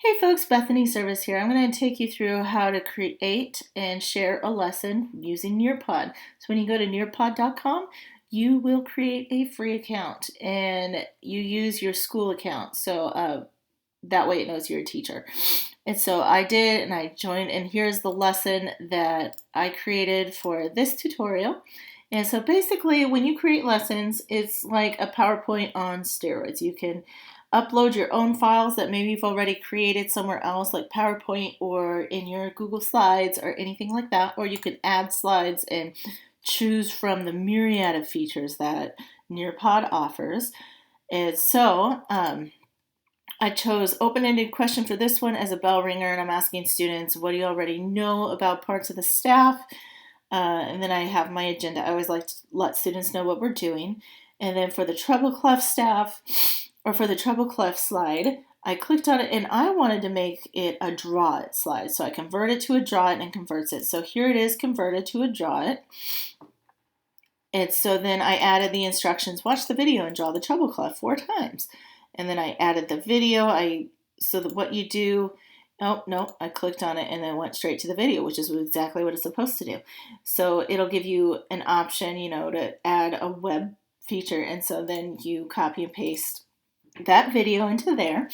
Hey folks, Bethany Service here. I'm going to take you through how to create and share a lesson using Nearpod. So when you go to nearpod.com, you will create a free account and you use your school account. So that way it knows you're a teacher. And so I did, and I joined, and here's the lesson that I created for this tutorial. And so basically, when you create lessons, it's like a PowerPoint on steroids. You can upload your own files that maybe you've already created somewhere else, like PowerPoint or in your Google Slides or anything like that. Or you can add slides and choose from the myriad of features that Nearpod offers. And so I chose open-ended question for this one as a bell ringer, and I'm asking students, what do you already know about parts of the staff? And then I have my agenda. I always like to let students know what we're doing. And then for the treble clef staff, or for the treble clef slide, I clicked on it and I wanted to make it a draw it slide. So I convert it to a draw it and converts it. So here it is converted to a draw it. And so then I added the instructions, watch the video and draw the treble clef 4 times. And then I added the video. So that what you do, oh, no, I clicked on it and then went straight to the video, which is exactly what it's supposed to do. So it'll give you an option, to add a web feature. And so then you copy and paste that video into there.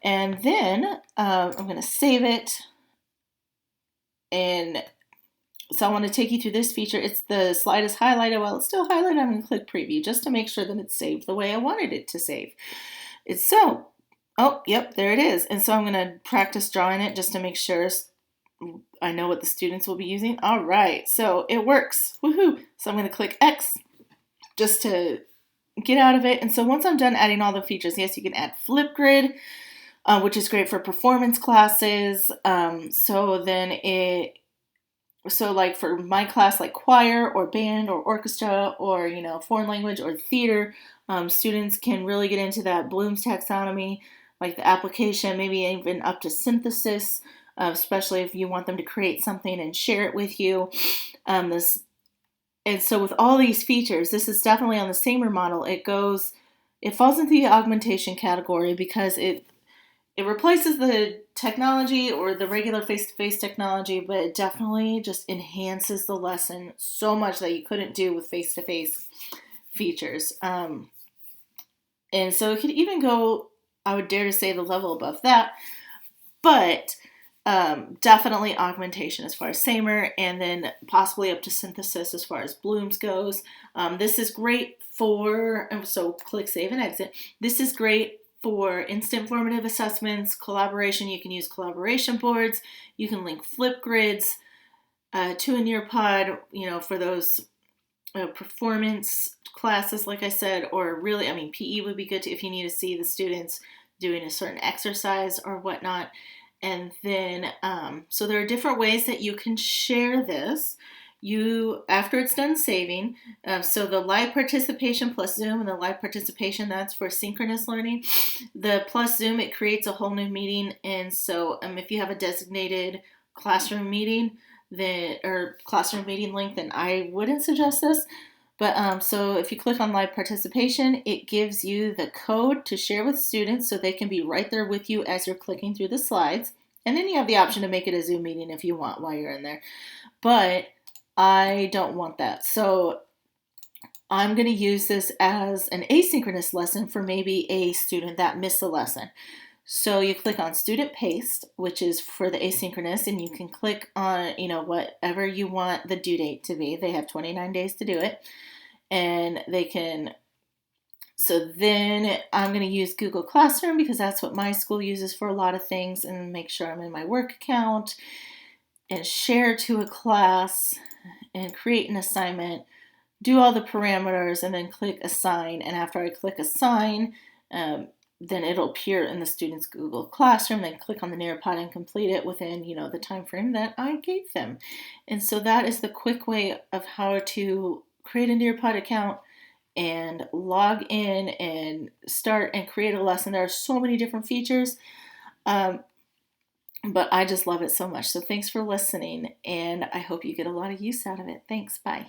And then I'm going to save it. And so I want to take you through this feature. The slide is highlighted. While it's still highlighted, I'm going to click preview just to make sure that it's saved the way I wanted it to save. Oh, yep, there it is. And so I'm going to practice drawing it just to make sure I know what the students will be using. All right, so it works. Woohoo! So I'm going to click X just to get out of it. And so once I'm done adding all the features, yes, you can add Flipgrid, which is great for performance classes. So like for my class, like choir or band or orchestra or, foreign language or theater, students can really get into that Bloom's taxonomy, like the application, maybe even up to synthesis, especially if you want them to create something and share it with you. And so with all these features, this is definitely on the Samer model. It falls into the augmentation category because it replaces the technology or the regular face-to-face technology, but it definitely just enhances the lesson so much that you couldn't do with face-to-face features. And so it could even go, I would dare to say, the level above that, but definitely augmentation as far as Samer, and then possibly up to synthesis as far as Bloom's goes. This is great so click save and exit. This is great for instant formative assessments, collaboration. You can use collaboration boards. You can link Flipgrids to a Nearpod, for those performance classes, like I said, or really, PE would be good if you need to see the students doing a certain exercise or whatnot. And then, so there are different ways that you can share this. After it's done saving, so the live participation plus Zoom, and the live participation, that's for synchronous learning. The plus Zoom, it creates a whole new meeting. And so if you have a designated classroom meeting, or classroom meeting link, then I wouldn't suggest this. But so if you click on live participation, it gives you the code to share with students so they can be right there with you as you're clicking through the slides. And then you have the option to make it a Zoom meeting if you want while you're in there. But I don't want that. So I'm going to use this as an asynchronous lesson for maybe a student that missed a lesson. So you click on student paste, which is for the asynchronous, and you can click on, whatever you want the due date to be. They have 29 days to do it. And so then I'm going to use Google Classroom because that's what my school uses for a lot of things, and make sure I'm in my work account and share to a class and create an assignment, do all the parameters, and then click assign. And after I click assign, then it'll appear in the student's Google Classroom. Then click on the Nearpod and complete it within, the time frame that I gave them. And so that is the quick way of how to create a Nearpod account and log in and start and create a lesson. There are so many different features, but I just love it so much. So thanks for listening, and I hope you get a lot of use out of it. Thanks. Bye.